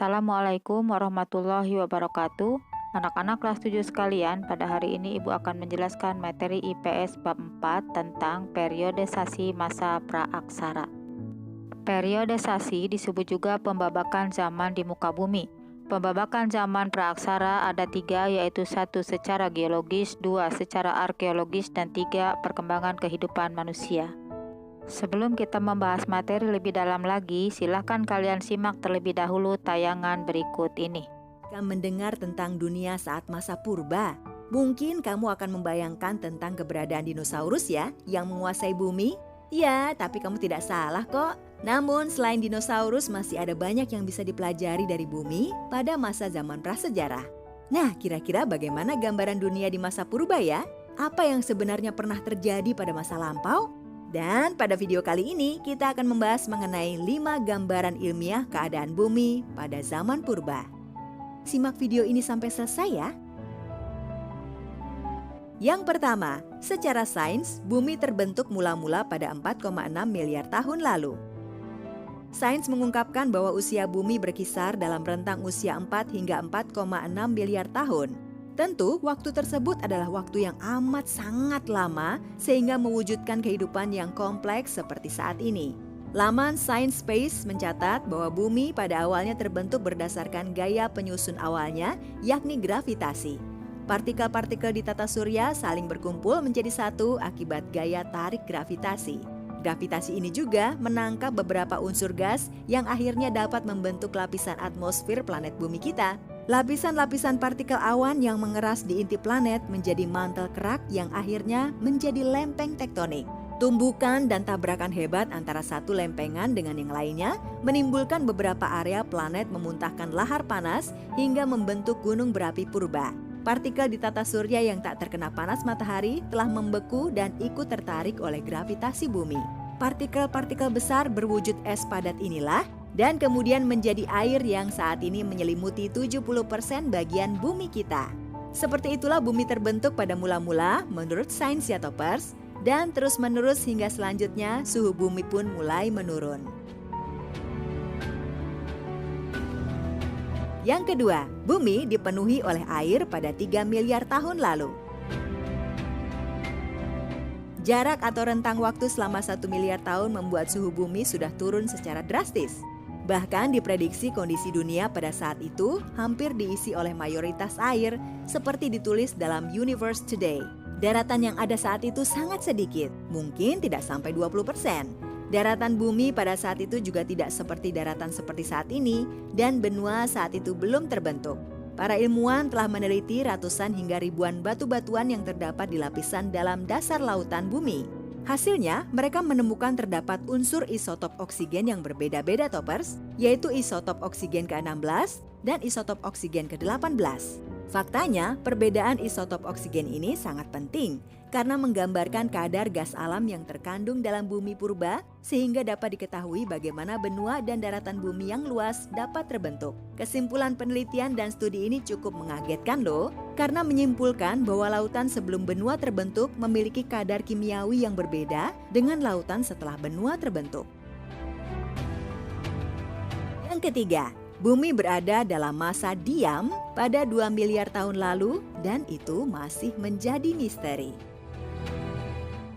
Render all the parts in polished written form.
Assalamualaikum warahmatullahi wabarakatuh. Anak-anak kelas 7 sekalian, pada hari ini Ibu akan menjelaskan materi IPS bab 4 tentang periodisasi masa praaksara. Periodisasi disebut juga pembabakan zaman di muka bumi. Pembabakan zaman praaksara ada 3, yaitu 1 secara geologis, 2 secara arkeologis, dan 3 perkembangan kehidupan manusia. Sebelum kita membahas materi lebih dalam lagi, silakan kalian simak terlebih dahulu tayangan berikut ini. Jika mendengar tentang dunia saat masa purba, mungkin kamu akan membayangkan tentang keberadaan dinosaurus ya, yang menguasai bumi. Ya, tapi kamu tidak salah kok. Namun selain dinosaurus masih ada banyak yang bisa dipelajari dari bumi pada masa zaman prasejarah. Nah, kira-kira bagaimana gambaran dunia di masa purba ya? Apa yang sebenarnya pernah terjadi pada masa lampau? Dan pada video kali ini kita akan membahas mengenai 5 gambaran ilmiah keadaan bumi pada zaman purba. Simak video ini sampai selesai ya. Yang pertama, secara sains, bumi terbentuk mula-mula pada 4,6 miliar tahun lalu. Sains mengungkapkan bahwa usia bumi berkisar dalam rentang usia 4 hingga 4,6 miliar tahun. Tentu, waktu tersebut adalah waktu yang amat sangat lama sehingga mewujudkan kehidupan yang kompleks seperti saat ini. Laman Science Space mencatat bahwa bumi pada awalnya terbentuk berdasarkan gaya penyusun awalnya, yakni gravitasi. Partikel-partikel di tata surya saling berkumpul menjadi satu akibat gaya tarik gravitasi. Gravitasi ini juga menangkap beberapa unsur gas yang akhirnya dapat membentuk lapisan atmosfer planet bumi kita. Lapisan-lapisan partikel awan yang mengeras di inti planet menjadi mantel kerak yang akhirnya menjadi lempeng tektonik. Tumbukan dan tabrakan hebat antara satu lempengan dengan yang lainnya menimbulkan beberapa area planet memuntahkan lahar panas hingga membentuk gunung berapi purba. Partikel di tata surya yang tak terkena panas matahari telah membeku dan ikut tertarik oleh gravitasi bumi. Partikel-partikel besar berwujud es padat inilah dan kemudian menjadi air yang saat ini menyelimuti 70% bagian bumi kita. Seperti itulah bumi terbentuk pada mula-mula menurut sains ya toppers, dan terus-menerus hingga selanjutnya suhu bumi pun mulai menurun. Yang kedua, bumi dipenuhi oleh air pada 3 miliar tahun lalu. Jarak atau rentang waktu selama 1 miliar tahun membuat suhu bumi sudah turun secara drastis. Bahkan diprediksi kondisi dunia pada saat itu hampir diisi oleh mayoritas air seperti ditulis dalam Universe Today. Daratan yang ada saat itu sangat sedikit, mungkin tidak sampai 20%. Daratan bumi pada saat itu juga tidak seperti daratan seperti saat ini dan benua saat itu belum terbentuk. Para ilmuwan telah meneliti ratusan hingga ribuan batu-batuan yang terdapat di lapisan dalam dasar lautan bumi. Hasilnya, mereka menemukan terdapat unsur isotop oksigen yang berbeda-beda toppers, yaitu isotop oksigen ke-16 dan isotop oksigen ke-18. Faktanya, perbedaan isotop oksigen ini sangat penting karena menggambarkan kadar gas alam yang terkandung dalam bumi purba sehingga dapat diketahui bagaimana benua dan daratan bumi yang luas dapat terbentuk. Kesimpulan penelitian dan studi ini cukup mengagetkan loh, karena menyimpulkan bahwa lautan sebelum benua terbentuk memiliki kadar kimiawi yang berbeda dengan lautan setelah benua terbentuk. Yang ketiga, bumi berada dalam masa diam pada 2 miliar tahun lalu dan itu masih menjadi misteri.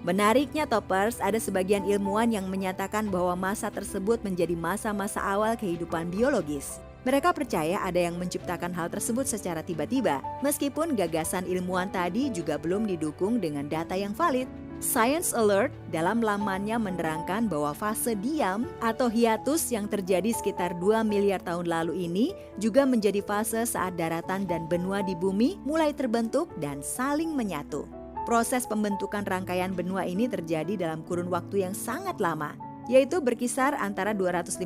Menariknya toppers, ada sebagian ilmuwan yang menyatakan bahwa masa tersebut menjadi masa-masa awal kehidupan biologis. Mereka percaya ada yang menciptakan hal tersebut secara tiba-tiba, meskipun gagasan ilmuwan tadi juga belum didukung dengan data yang valid. Science Alert dalam lamannya menerangkan bahwa fase diam atau hiatus yang terjadi sekitar 2 miliar tahun lalu ini juga menjadi fase saat daratan dan benua di bumi mulai terbentuk dan saling menyatu. Proses pembentukan rangkaian benua ini terjadi dalam kurun waktu yang sangat lama, yaitu berkisar antara 250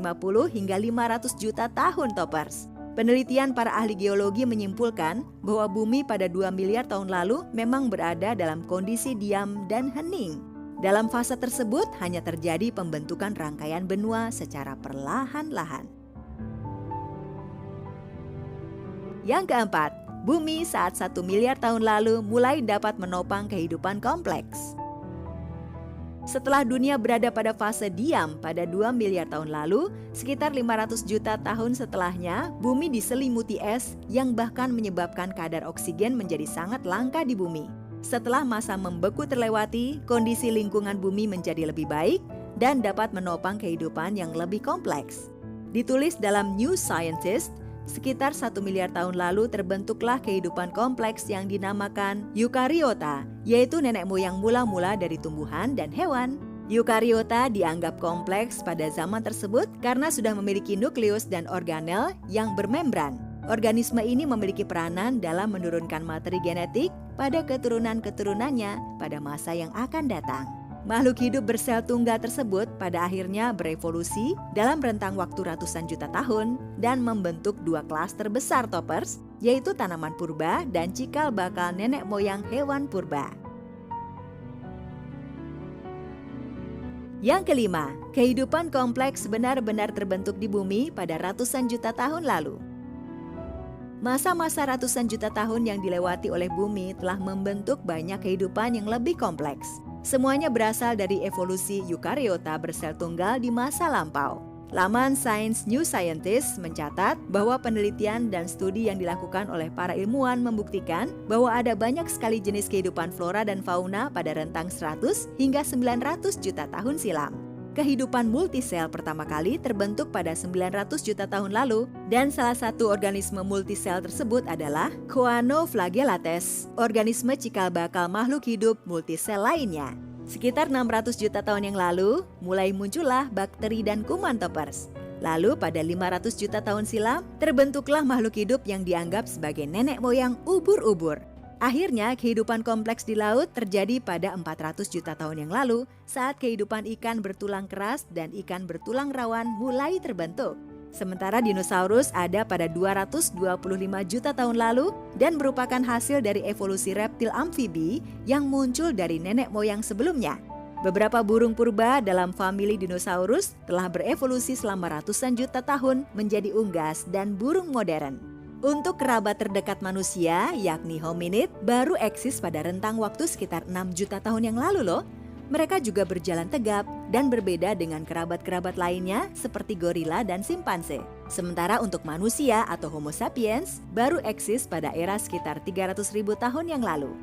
hingga 500 juta tahun toppers. Penelitian para ahli geologi menyimpulkan bahwa bumi pada 2 miliar tahun lalu memang berada dalam kondisi diam dan hening. Dalam fase tersebut hanya terjadi pembentukan rangkaian benua secara perlahan-lahan. Yang keempat, bumi saat 1 miliar tahun lalu mulai dapat menopang kehidupan kompleks. Setelah dunia berada pada fase diam pada 2 miliar tahun lalu, sekitar 500 juta tahun setelahnya, bumi diselimuti es yang bahkan menyebabkan kadar oksigen menjadi sangat langka di bumi. Setelah masa membeku terlewati, kondisi lingkungan bumi menjadi lebih baik dan dapat menopang kehidupan yang lebih kompleks. Ditulis dalam New Scientist, sekitar 1 miliar tahun lalu terbentuklah kehidupan kompleks yang dinamakan Eukariota, yaitu nenek moyang mula-mula dari tumbuhan dan hewan. Eukariota dianggap kompleks pada zaman tersebut karena sudah memiliki nukleus dan organel yang bermembran. Organisme ini memiliki peranan dalam menurunkan materi genetik pada keturunan-keturunannya pada masa yang akan datang. Makhluk hidup bersel tunggal tersebut pada akhirnya berevolusi dalam rentang waktu ratusan juta tahun dan membentuk dua klaster besar toppers, yaitu tanaman purba dan cikal bakal nenek moyang hewan purba. Yang kelima, kehidupan kompleks benar-benar terbentuk di bumi pada ratusan juta tahun lalu. Masa-masa ratusan juta tahun yang dilewati oleh bumi telah membentuk banyak kehidupan yang lebih kompleks. Semuanya berasal dari evolusi Eukariota bersel tunggal di masa lampau. Laman Science New Scientist mencatat bahwa penelitian dan studi yang dilakukan oleh para ilmuwan membuktikan bahwa ada banyak sekali jenis kehidupan flora dan fauna pada rentang 100 hingga 900 juta tahun silam. Kehidupan multisel pertama kali terbentuk pada 900 juta tahun lalu dan salah satu organisme multisel tersebut adalah Choanoflagellates, organisme cikal bakal makhluk hidup multisel lainnya. Sekitar 600 juta tahun yang lalu, mulai muncullah bakteri dan kuman toppers. Lalu pada 500 juta tahun silam, terbentuklah makhluk hidup yang dianggap sebagai nenek moyang ubur-ubur. Akhirnya, kehidupan kompleks di laut terjadi pada 400 juta tahun yang lalu saat kehidupan ikan bertulang keras dan ikan bertulang rawan mulai terbentuk. Sementara dinosaurus ada pada 225 juta tahun lalu dan merupakan hasil dari evolusi reptil amfibi yang muncul dari nenek moyang sebelumnya. Beberapa burung purba dalam famili dinosaurus telah berevolusi selama ratusan juta tahun menjadi unggas dan burung modern. Untuk kerabat terdekat manusia, yakni hominid, baru eksis pada rentang waktu sekitar 6 juta tahun yang lalu loh. Mereka juga berjalan tegap dan berbeda dengan kerabat-kerabat lainnya seperti gorila dan simpanse. Sementara untuk manusia atau Homo sapiens, baru eksis pada era sekitar 300.000 tahun yang lalu.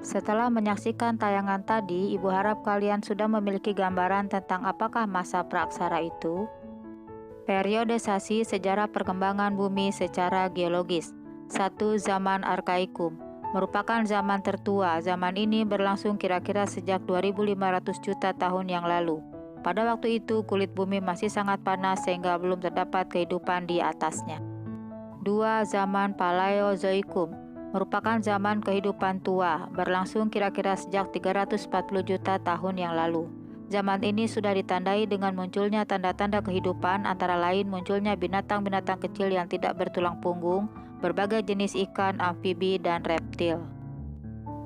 Setelah menyaksikan tayangan tadi, Ibu harap kalian sudah memiliki gambaran tentang apakah masa praaksara itu. Periodisasi sejarah perkembangan bumi secara geologis. 1. Zaman Arkaikum merupakan zaman tertua. Zaman ini berlangsung kira-kira sejak 2500 juta tahun yang lalu. Pada waktu itu kulit bumi masih sangat panas sehingga belum terdapat kehidupan di atasnya. 2. Zaman Paleozoikum merupakan zaman kehidupan tua, berlangsung kira-kira sejak 340 juta tahun yang lalu. Zaman ini sudah ditandai dengan munculnya tanda-tanda kehidupan, antara lain munculnya binatang-binatang kecil yang tidak bertulang punggung, berbagai jenis ikan, amfibi, dan reptil.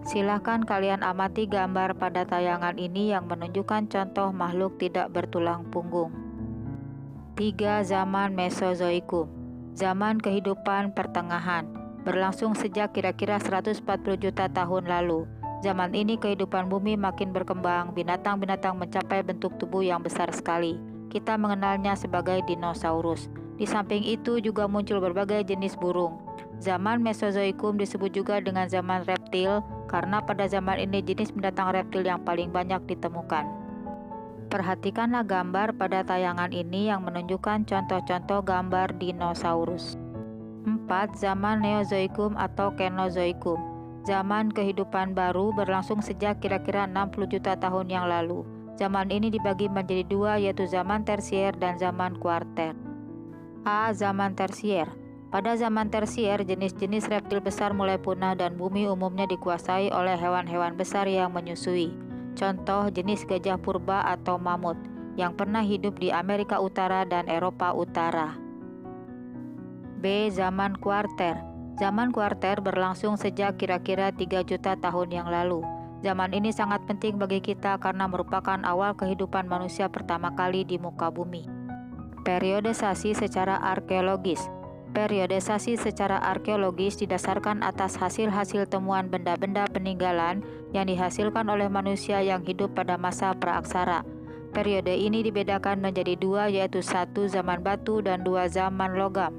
Silahkan kalian amati gambar pada tayangan ini yang menunjukkan contoh makhluk tidak bertulang punggung. 3. Zaman Mesozoikum, zaman kehidupan pertengahan, berlangsung sejak kira-kira 140 juta tahun lalu. Zaman ini kehidupan bumi makin berkembang, binatang-binatang mencapai bentuk tubuh yang besar sekali. Kita mengenalnya sebagai dinosaurus. Di samping itu juga muncul berbagai jenis burung. Zaman Mesozoikum disebut juga dengan zaman reptil karena pada zaman ini jenis binatang reptil yang paling banyak ditemukan. Perhatikanlah gambar pada tayangan ini yang menunjukkan contoh-contoh gambar dinosaurus. 4. Zaman Neozoikum atau Kenozoikum, zaman kehidupan baru, berlangsung sejak kira-kira 60 juta tahun yang lalu. Zaman ini dibagi menjadi dua, yaitu zaman tersier dan zaman kuarter. A. Zaman tersier. Pada zaman tersier, jenis-jenis reptil besar mulai punah dan bumi umumnya dikuasai oleh hewan-hewan besar yang menyusui. Contoh jenis gajah purba atau mamut yang pernah hidup di Amerika Utara dan Eropa Utara. B. Zaman kuarter. Zaman kuarter berlangsung sejak kira-kira 3 juta tahun yang lalu. Zaman ini sangat penting bagi kita karena merupakan awal kehidupan manusia pertama kali di muka bumi. Periodisasi secara arkeologis. Periodisasi secara arkeologis didasarkan atas hasil-hasil temuan benda-benda peninggalan yang dihasilkan oleh manusia yang hidup pada masa praaksara. Periode ini dibedakan menjadi dua, yaitu 1. Zaman batu dan 2. Zaman logam.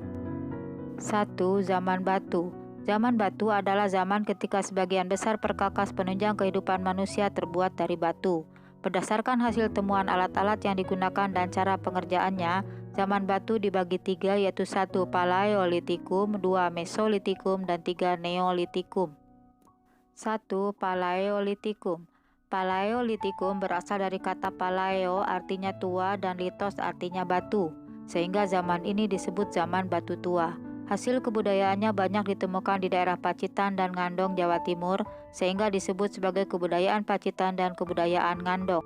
1. Zaman batu. Zaman batu adalah zaman ketika sebagian besar perkakas penunjang kehidupan manusia terbuat dari batu. Berdasarkan hasil temuan alat-alat yang digunakan dan cara pengerjaannya, zaman batu dibagi 3, yaitu 1. Paleolitikum, 2. Mesolitikum, dan 3. Neolitikum. 1. Paleolitikum. Paleolitikum berasal dari kata paleo artinya tua dan litos artinya batu, sehingga zaman ini disebut zaman batu tua. Hasil kebudayaannya banyak ditemukan di daerah Pacitan dan Ngandong, Jawa Timur, sehingga disebut sebagai kebudayaan Pacitan dan kebudayaan Ngandong.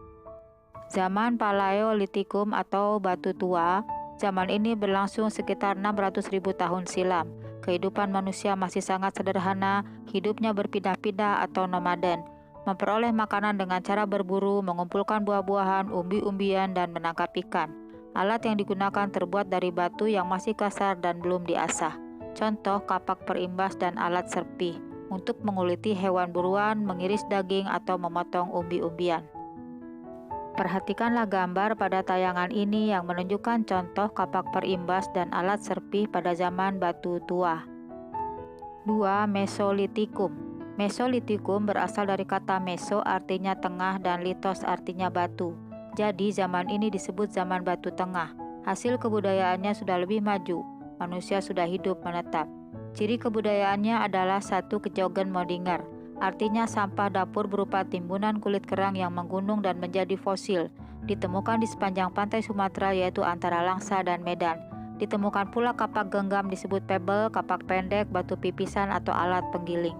Zaman Paleolitikum atau batu tua, zaman ini berlangsung sekitar 600.000 tahun silam. Kehidupan manusia masih sangat sederhana, hidupnya berpindah-pindah atau nomaden, memperoleh makanan dengan cara berburu, mengumpulkan buah-buahan, umbi-umbian, dan menangkap ikan. Alat yang digunakan terbuat dari batu yang masih kasar dan belum diasah. Contoh kapak perimbas dan alat serpih untuk menguliti hewan buruan, mengiris daging, atau memotong umbi-umbian. Perhatikanlah gambar pada tayangan ini yang menunjukkan contoh kapak perimbas dan alat serpih pada zaman batu tua. 2. Mesolitikum. Mesolitikum berasal dari kata meso artinya tengah dan litos artinya batu. Jadi zaman ini disebut zaman batu tengah. Hasil kebudayaannya sudah lebih maju. Manusia sudah hidup menetap. Ciri kebudayaannya adalah 1. Kejogen Modinger, artinya sampah dapur berupa timbunan kulit kerang yang menggunung dan menjadi fosil. Ditemukan di sepanjang pantai Sumatera, yaitu antara Langsa dan Medan. Ditemukan pula kapak genggam disebut pebble, kapak pendek, batu pipisan atau alat penggiling.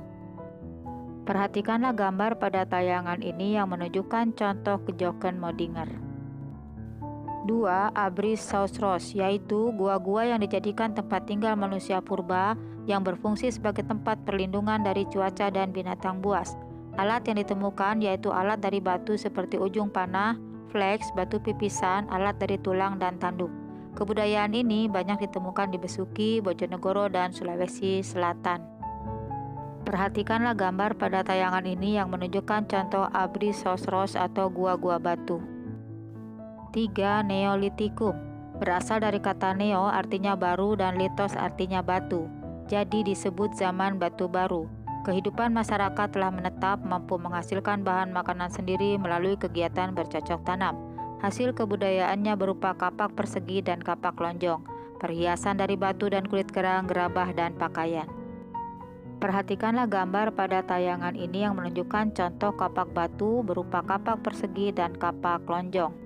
Perhatikanlah gambar pada tayangan ini yang menunjukkan contoh kejogen Modinger. 2. Abrisaurus, yaitu gua-gua yang dijadikan tempat tinggal manusia purba yang berfungsi sebagai tempat perlindungan dari cuaca dan binatang buas. Alat yang ditemukan yaitu alat dari batu seperti ujung panah, flex, batu pipisan, alat dari tulang, dan tanduk. Kebudayaan ini banyak ditemukan di Besuki, Bojonegoro, dan Sulawesi Selatan. Perhatikanlah gambar pada tayangan ini yang menunjukkan contoh Abrisaurus atau gua-gua batu. 3. Neolitikum. Berasal dari kata neo artinya baru dan litos artinya batu. Jadi disebut zaman batu baru. Kehidupan masyarakat telah menetap, mampu menghasilkan bahan makanan sendiri melalui kegiatan bercocok tanam. Hasil kebudayaannya berupa kapak persegi dan kapak lonjong, perhiasan dari batu dan kulit kerang, gerabah, dan pakaian. Perhatikanlah gambar pada tayangan ini yang menunjukkan contoh kapak batu berupa kapak persegi dan kapak lonjong.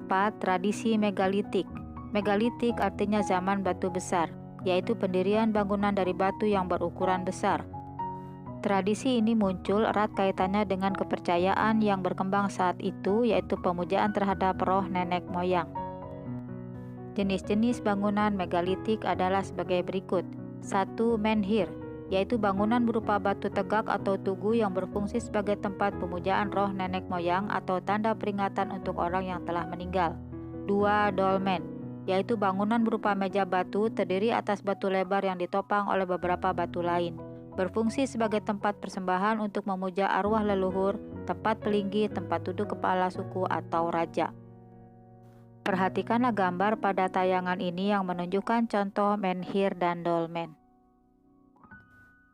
4. Tradisi megalitik. Megalitik artinya zaman batu besar, yaitu pendirian bangunan dari batu yang berukuran besar. Tradisi ini muncul erat kaitannya dengan kepercayaan yang berkembang saat itu, yaitu pemujaan terhadap roh nenek moyang. Jenis-jenis bangunan megalitik adalah sebagai berikut. 1. Menhir, yaitu bangunan berupa batu tegak atau tugu yang berfungsi sebagai tempat pemujaan roh nenek moyang atau tanda peringatan untuk orang yang telah meninggal. 2. Dolmen, yaitu bangunan berupa meja batu terdiri atas batu lebar yang ditopang oleh beberapa batu lain. Berfungsi sebagai tempat persembahan untuk memuja arwah leluhur, tempat pelinggi, tempat duduk kepala suku atau raja. Perhatikanlah gambar pada tayangan ini yang menunjukkan contoh menhir dan dolmen.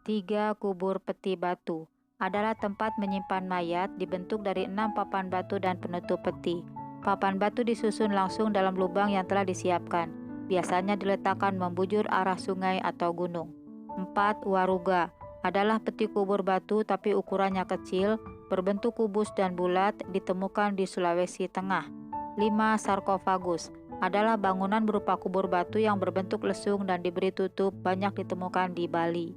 3. Kubur peti batu adalah tempat menyimpan mayat dibentuk dari 6 papan batu dan penutup peti. Papan batu disusun langsung dalam lubang yang telah disiapkan. Biasanya diletakkan membujur arah sungai atau gunung. 4. Waruga adalah peti kubur batu tapi ukurannya kecil, berbentuk kubus dan bulat, ditemukan di Sulawesi Tengah. 5. Sarkofagus adalah bangunan berupa kubur batu yang berbentuk lesung dan diberi tutup, banyak ditemukan di Bali.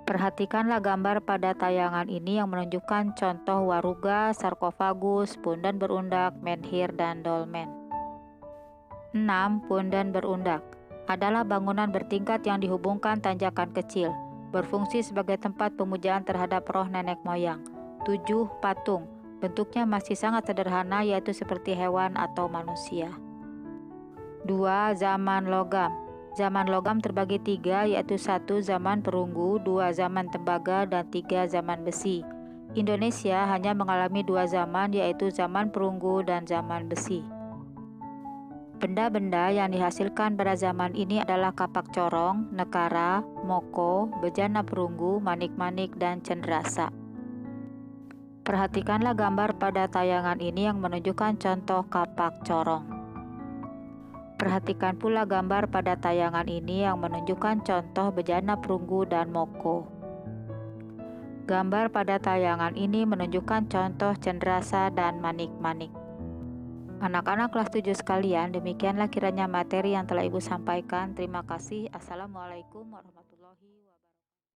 Perhatikanlah gambar pada tayangan ini yang menunjukkan contoh waruga, sarkofagus, pundan berundak, menhir, dan dolmen. 6. Pundan berundak adalah bangunan bertingkat yang dihubungkan tanjakan kecil, berfungsi sebagai tempat pemujaan terhadap roh nenek moyang. 7. Patung, bentuknya masih sangat sederhana, yaitu seperti hewan atau manusia. 2. Zaman logam. Zaman logam terbagi 3, yaitu 1. Zaman perunggu, 2. Zaman tembaga, dan 3. Zaman besi. Indonesia hanya mengalami 2 zaman, yaitu zaman perunggu dan zaman besi. Benda-benda yang dihasilkan pada zaman ini adalah kapak corong, nekara, moko, bejana perunggu, manik-manik, dan cenderamata. Perhatikanlah gambar pada tayangan ini yang menunjukkan contoh kapak corong. Perhatikan pula gambar pada tayangan ini yang menunjukkan contoh bejana perunggu dan moko. Gambar pada tayangan ini menunjukkan contoh cenderamata dan manik-manik. Anak-anak kelas 7 sekalian, demikianlah kiranya materi yang telah Ibu sampaikan. Terima kasih. Assalamualaikum warahmatullahi wabarakatuh.